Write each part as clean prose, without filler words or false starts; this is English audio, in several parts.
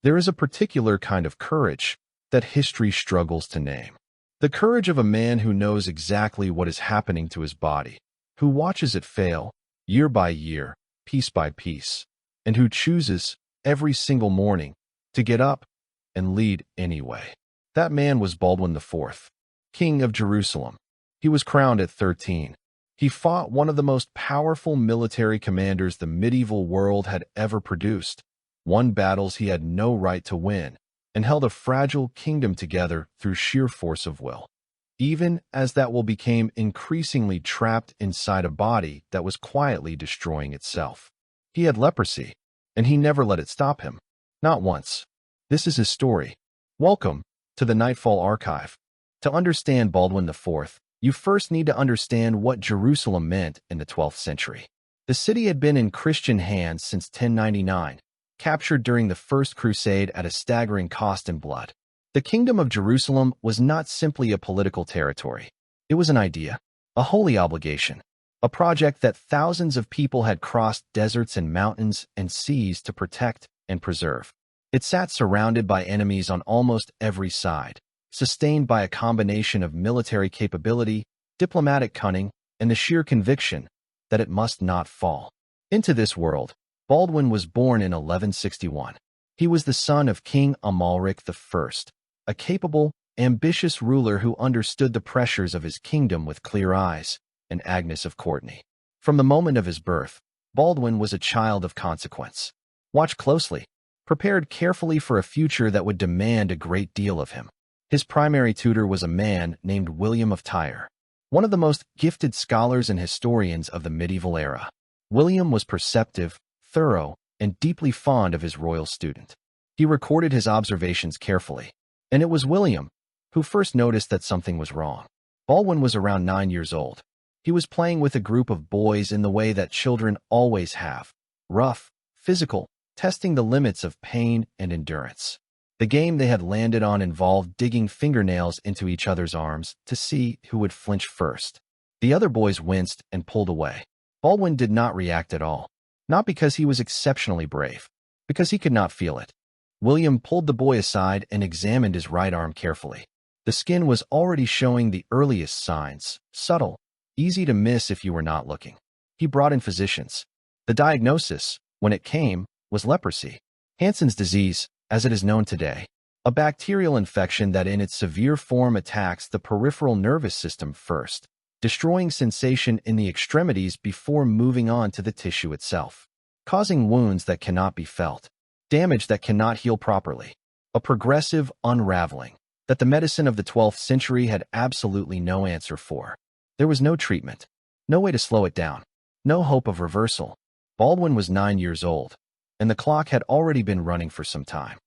There is a particular kind of courage that history struggles to name. The courage of a man who knows exactly what is happening to his body, who watches it fail, year by year, piece by piece, and who chooses, every single morning, to get up and lead anyway. That man was Baldwin IV, King of Jerusalem. He was crowned at 13. He fought one of the most powerful military commanders the medieval world had ever produced, won battles he had no right to win, and held a fragile kingdom together through sheer force of will, even as that will became increasingly trapped inside a body that was quietly destroying itself. He had leprosy, and he never let it stop him. Not once. This is his story. Welcome to the Nightfall Archive. To understand Baldwin IV, you first need to understand what Jerusalem meant in the 12th century. The city had been in Christian hands since 1099, captured during the First Crusade at a staggering cost in blood. The Kingdom of Jerusalem was not simply a political territory. It was an idea, a holy obligation, a project that thousands of people had crossed deserts and mountains and seas to protect and preserve. It sat surrounded by enemies on almost every side, sustained by a combination of military capability, diplomatic cunning, and the sheer conviction that it must not fall. Into this world, Baldwin was born in 1161. He was the son of King Amalric I, a capable, ambitious ruler who understood the pressures of his kingdom with clear eyes, and Agnes of Courtenay. From the moment of his birth, Baldwin was a child of consequence. Watched closely, prepared carefully for a future that would demand a great deal of him. His primary tutor was a man named William of Tyre, one of the most gifted scholars and historians of the medieval era. William was perceptive, thorough, and deeply fond of his royal student. He recorded his observations carefully, and it was William who first noticed that something was wrong. Baldwin was around 9 years old. He was playing with a group of boys in the way that children always have, rough, physical, testing the limits of pain and endurance. The game they had landed on involved digging fingernails into each other's arms to see who would flinch first. The other boys winced and pulled away. Baldwin did not react at all, not because he was exceptionally brave, because he could not feel it. William pulled the boy aside and examined his right arm carefully. The skin was already showing the earliest signs, subtle, easy to miss if you were not looking. He brought in physicians. The diagnosis, when it came, was leprosy, Hansen's disease, as it is known today, a bacterial infection that in its severe form attacks the peripheral nervous system first, destroying sensation in the extremities before moving on to the tissue itself, causing wounds that cannot be felt, damage that cannot heal properly, a progressive unraveling that the medicine of the 12th century had absolutely no answer for. There was no treatment, no way to slow it down, no hope of reversal. Baldwin was 9 years old, and the clock had already been running for some time.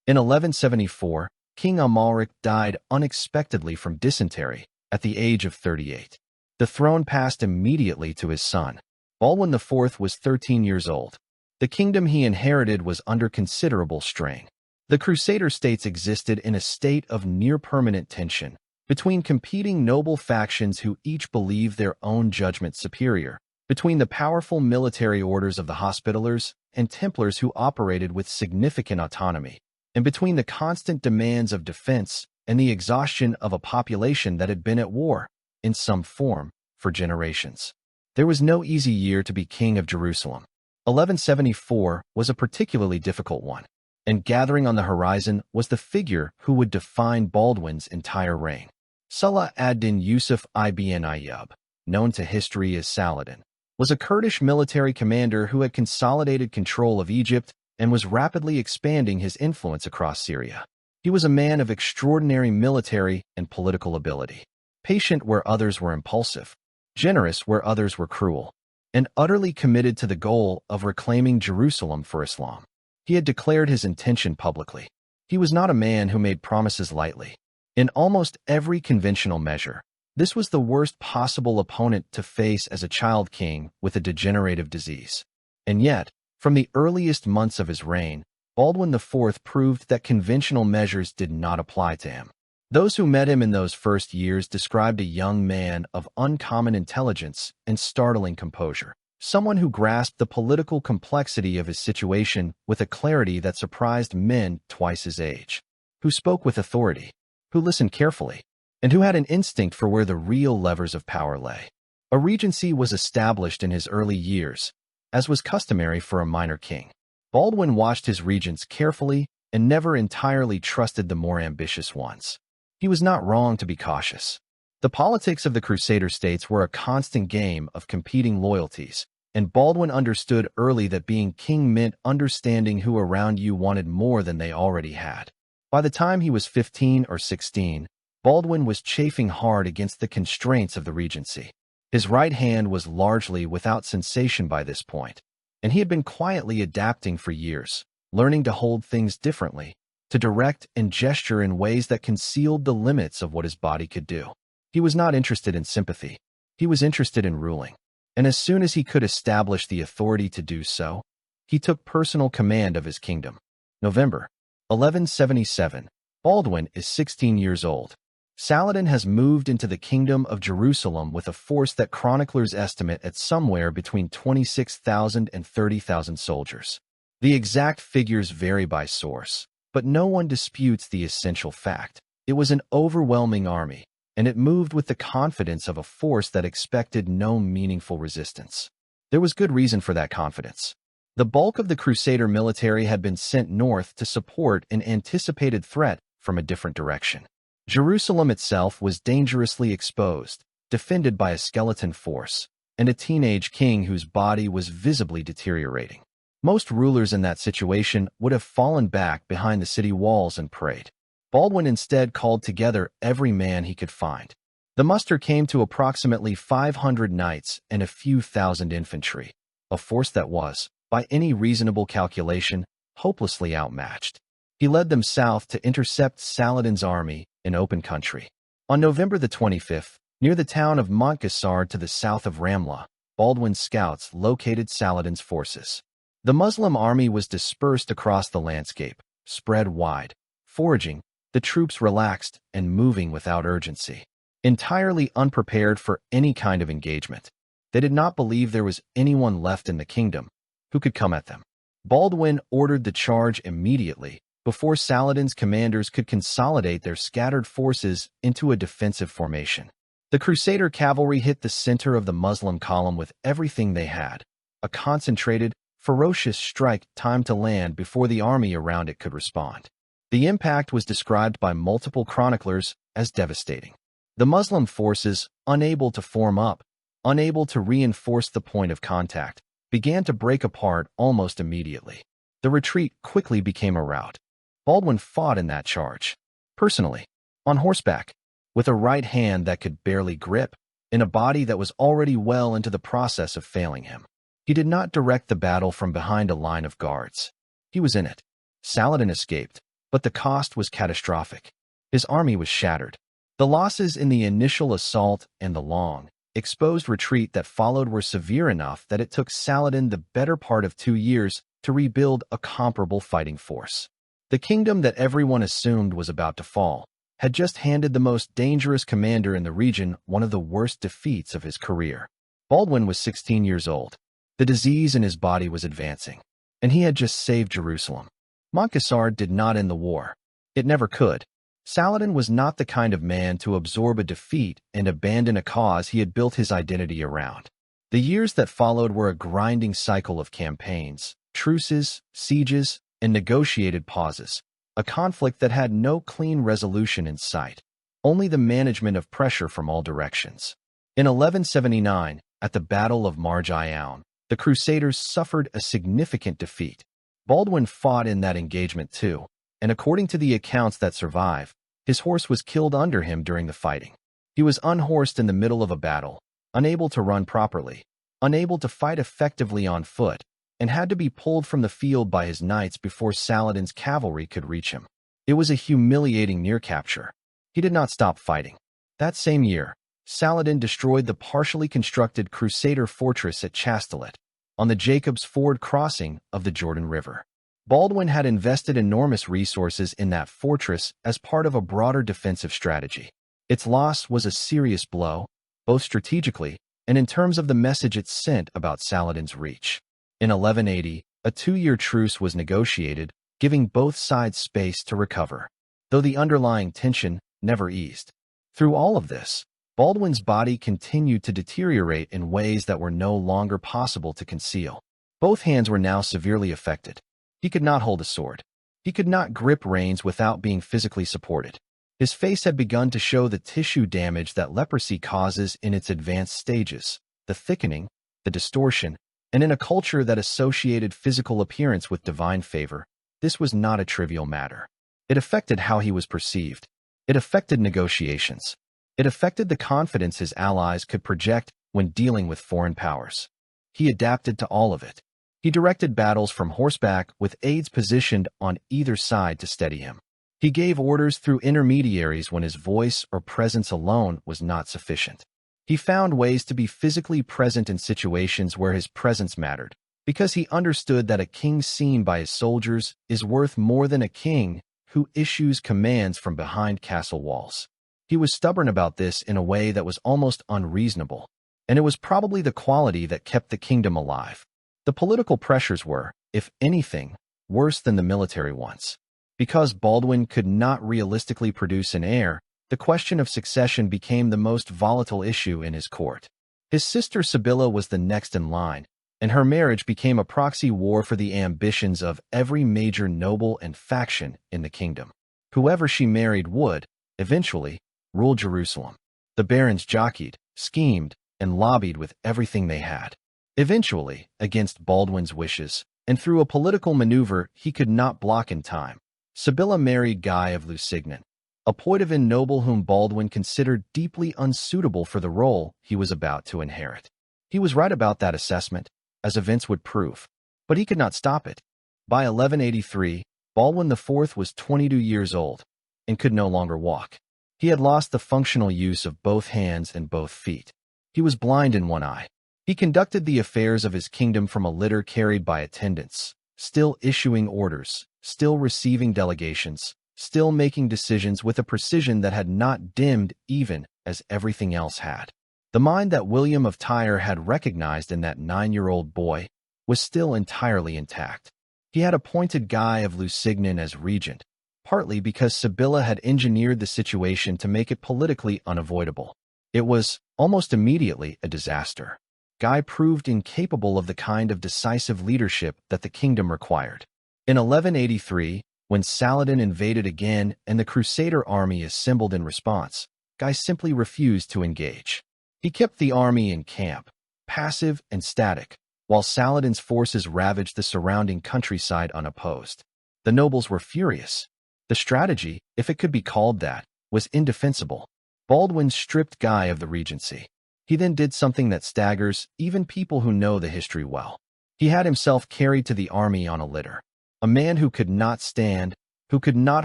In 1174, King Amalric died unexpectedly from dysentery at the age of 38. The throne passed immediately to his son. Baldwin IV was 13 years old. The kingdom he inherited was under considerable strain. The Crusader states existed in a state of near-permanent tension between competing noble factions who each believed their own judgment superior, between the powerful military orders of the Hospitallers and Templars who operated with significant autonomy, and between the constant demands of defense and the exhaustion of a population that had been at war, in some form, for generations. There was no easy year to be king of Jerusalem. 1174 was a particularly difficult one, and gathering on the horizon was the figure who would define Baldwin's entire reign. Salah ad-Din Yusuf ibn Ayyub, known to history as Saladin, was a Kurdish military commander who had consolidated control of Egypt and was rapidly expanding his influence across Syria. He was a man of extraordinary military and political ability, patient where others were impulsive, generous where others were cruel, and utterly committed to the goal of reclaiming Jerusalem for Islam. He had declared his intention publicly. He was not a man who made promises lightly. In almost every conventional measure, this was the worst possible opponent to face as a child king with a degenerative disease. And yet, from the earliest months of his reign, Baldwin IV proved that conventional measures did not apply to him. Those who met him in those first years described a young man of uncommon intelligence and startling composure. someone who grasped the political complexity of his situation with a clarity that surprised men twice his age, who spoke with authority, who listened carefully, and who had an instinct for where the real levers of power lay. A regency was established in his early years, as was customary for a minor king. Baldwin watched his regents carefully and never entirely trusted the more ambitious ones. He was not wrong to be cautious. The politics of the Crusader states were a constant game of competing loyalties, and Baldwin understood early that being king meant understanding who around you wanted more than they already had. By the time he was 15 or 16, Baldwin was chafing hard against the constraints of the regency. His right hand was largely without sensation by this point, and he had been quietly adapting for years, learning to hold things differently, to direct and gesture in ways that concealed the limits of what his body could do. He was not interested in sympathy. He was interested in ruling. And as soon as he could establish the authority to do so, he took personal command of his kingdom. November 1177. Baldwin is 16 years old. Saladin has moved into the kingdom of Jerusalem with a force that chroniclers estimate at somewhere between 26,000 and 30,000 soldiers. The exact figures vary by source, but no one disputes the essential fact. It was an overwhelming army, and it moved with the confidence of a force that expected no meaningful resistance. There was good reason for that confidence. The bulk of the Crusader military had been sent north to support an anticipated threat from a different direction. Jerusalem itself was dangerously exposed, defended by a skeleton force, and a teenage king whose body was visibly deteriorating. Most rulers in that situation would have fallen back behind the city walls and prayed. Baldwin instead called together every man he could find. The muster came to approximately 500 knights and a few thousand infantry, a force that was, by any reasonable calculation, hopelessly outmatched. He led them south to intercept Saladin's army in open country. On November the 25th, near the town of Montgisard to the south of Ramla, Baldwin's scouts located Saladin's forces. The Muslim army was dispersed across the landscape, spread wide, foraging. The troops relaxed and moving without urgency, entirely unprepared for any kind of engagement. They did not believe there was anyone left in the kingdom who could come at them. Baldwin ordered the charge immediately, before Saladin's commanders could consolidate their scattered forces into a defensive formation. The Crusader cavalry hit the center of the Muslim column with everything they had, a concentrated, ferocious strike timed to land before the army around it could respond. The impact was described by multiple chroniclers as devastating. The Muslim forces, unable to form up, unable to reinforce the point of contact, began to break apart almost immediately. The retreat quickly became a rout. Baldwin fought in that charge, personally, on horseback, with a right hand that could barely grip, in a body that was already well into the process of failing him. He did not direct the battle from behind a line of guards. He was in it. Saladin escaped, but the cost was catastrophic. His army was shattered. The losses in the initial assault and the long, exposed retreat that followed were severe enough that it took Saladin the better part of 2 years to rebuild a comparable fighting force. The kingdom that everyone assumed was about to fall had just handed the most dangerous commander in the region one of the worst defeats of his career. Baldwin was 16 years old. The disease in his body was advancing, and he had just saved Jerusalem. Montgisard did not end the war. It never could. Saladin was not the kind of man to absorb a defeat and abandon a cause he had built his identity around. The years that followed were a grinding cycle of campaigns, truces, sieges, and negotiated pauses, a conflict that had no clean resolution in sight, only the management of pressure from all directions. In 1179, at the Battle of Montgisard, the Crusaders suffered a significant defeat. Baldwin fought in that engagement too, and according to the accounts that survive, his horse was killed under him during the fighting. He was unhorsed in the middle of a battle, unable to run properly, unable to fight effectively on foot, and had to be pulled from the field by his knights before Saladin's cavalry could reach him. It was a humiliating near capture. He did not stop fighting. That same year, Saladin destroyed the partially constructed Crusader fortress at Chastelet, on the Jacob's Ford crossing of the Jordan River. Baldwin had invested enormous resources in that fortress as part of a broader defensive strategy. Its loss was a serious blow, both strategically and in terms of the message it sent about Saladin's reach. In 1180, a 2-year truce was negotiated, giving both sides space to recover, though the underlying tension never eased. Through all of this, Baldwin's body continued to deteriorate in ways that were no longer possible to conceal. Both hands were now severely affected. He could not hold a sword. He could not grip reins without being physically supported. His face had begun to show the tissue damage that leprosy causes in its advanced stages, the thickening, the distortion, and in a culture that associated physical appearance with divine favor, this was not a trivial matter. It affected how he was perceived. It affected negotiations. It affected the confidence his allies could project when dealing with foreign powers. He adapted to all of it. He directed battles from horseback with aides positioned on either side to steady him. He gave orders through intermediaries when his voice or presence alone was not sufficient. He found ways to be physically present in situations where his presence mattered, because he understood that a king seen by his soldiers is worth more than a king who issues commands from behind castle walls. He was stubborn about this in a way that was almost unreasonable, and it was probably the quality that kept the kingdom alive. The political pressures were, if anything, worse than the military ones. Because Baldwin could not realistically produce an heir, the question of succession became the most volatile issue in his court. His sister Sibylla was the next in line, and her marriage became a proxy war for the ambitions of every major noble and faction in the kingdom. Whoever she married would, eventually, rule Jerusalem. The barons jockeyed, schemed, and lobbied with everything they had. Eventually, against Baldwin's wishes, and through a political maneuver he could not block in time, Sibylla married Guy of Lusignan, a Poitevin noble whom Baldwin considered deeply unsuitable for the role he was about to inherit. He was right about that assessment, as events would prove, but he could not stop it. By 1183, Baldwin IV was 22 years old and could no longer walk. He had lost the functional use of both hands and both feet. He was blind in one eye. He conducted the affairs of his kingdom from a litter carried by attendants, still issuing orders, still receiving delegations, still making decisions with a precision that had not dimmed even as everything else had. The mind that William of Tyre had recognized in that 9-year-old boy was still entirely intact. He had appointed Guy of Lusignan as regent, partly because Sibylla had engineered the situation to make it politically unavoidable. It was, almost immediately, a disaster. Guy proved incapable of the kind of decisive leadership that the kingdom required. In 1183, when Saladin invaded again and the Crusader army assembled in response, Guy simply refused to engage. He kept the army in camp, passive and static, while Saladin's forces ravaged the surrounding countryside unopposed. The nobles were furious. The strategy, if it could be called that, was indefensible. Baldwin stripped Guy of the regency. He then did something that staggers even people who know the history well. He had himself carried to the army on a litter. A man who could not stand, who could not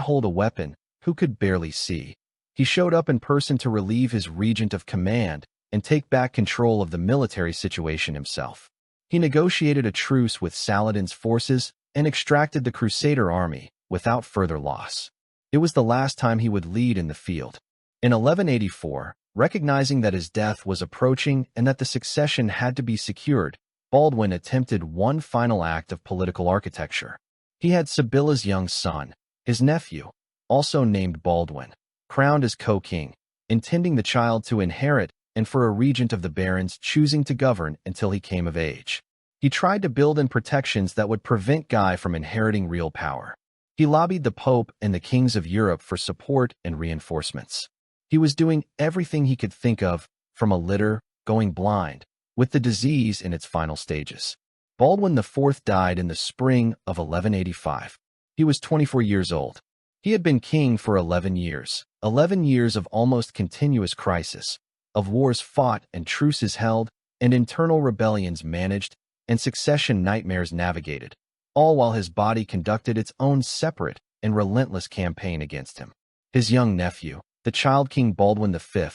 hold a weapon, who could barely see. He showed up in person to relieve his regent of command and take back control of the military situation himself. He negotiated a truce with Saladin's forces and extracted the Crusader army without further loss. It was the last time he would lead in the field. In 1184, recognizing that his death was approaching and that the succession had to be secured, Baldwin attempted one final act of political architecture. He had Sibylla's young son, his nephew, also named Baldwin, crowned as co-king, intending the child to inherit and for a regent of the barons choosing to govern until he came of age. He tried to build in protections that would prevent Guy from inheriting real power. He lobbied the Pope and the kings of Europe for support and reinforcements. He was doing everything he could think of, from a litter, going blind, with the disease in its final stages. Baldwin IV died in the spring of 1185. He was 24 years old. He had been king for 11 years of almost continuous crisis, of wars fought and truces held, and internal rebellions managed, and succession nightmares navigated, all while his body conducted its own separate and relentless campaign against him. His young nephew, the child King Baldwin V,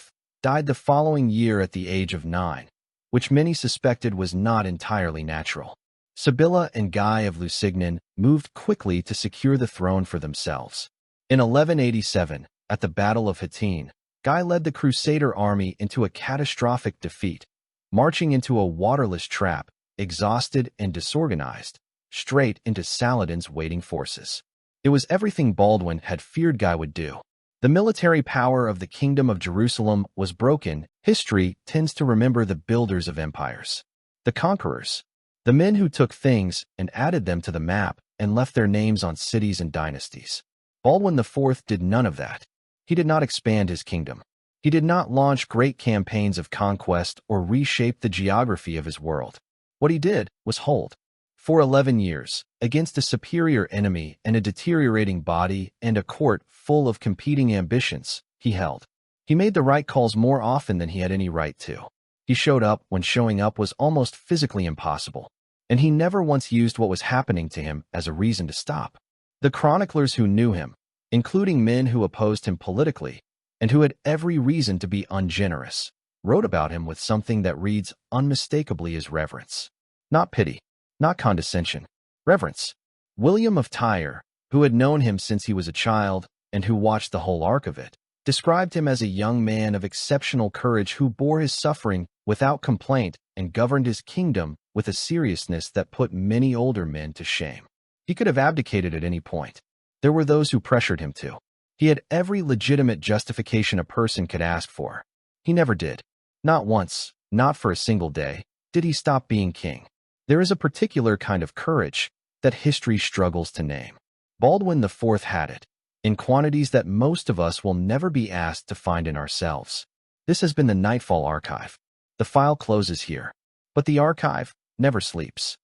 died the following year at the age of 9, which many suspected was not entirely natural. Sibylla and Guy of Lusignan moved quickly to secure the throne for themselves. In 1187, at the Battle of Hattin, Guy led the Crusader army into a catastrophic defeat, marching into a waterless trap, exhausted and disorganized, straight into Saladin's waiting forces. It was everything Baldwin had feared Guy would do. The military power of the Kingdom of Jerusalem was broken. History tends to remember the builders of empires, the conquerors, the men who took things and added them to the map and left their names on cities and dynasties. Baldwin IV did none of that. He did not expand his kingdom. He did not launch great campaigns of conquest or reshape the geography of his world. What he did was hold. For 11 years, against a superior enemy and a deteriorating body and a court full of competing ambitions, he held. He made the right calls more often than he had any right to. He showed up when showing up was almost physically impossible, and he never once used what was happening to him as a reason to stop. The chroniclers who knew him, including men who opposed him politically and who had every reason to be ungenerous, wrote about him with something that reads unmistakably as reverence. Not pity, not condescension, reverence. William of Tyre, who had known him since he was a child and who watched the whole arc of it, described him as a young man of exceptional courage who bore his suffering without complaint and governed his kingdom with a seriousness that put many older men to shame. He could have abdicated at any point. There were those who pressured him to. He had every legitimate justification a person could ask for. He never did. Not once, not for a single day, did he stop being king. There is a particular kind of courage that history struggles to name. Baldwin IV had it, in quantities that most of us will never be asked to find in ourselves. This has been the Nightfall archive. The file closes here, but the archive never sleeps.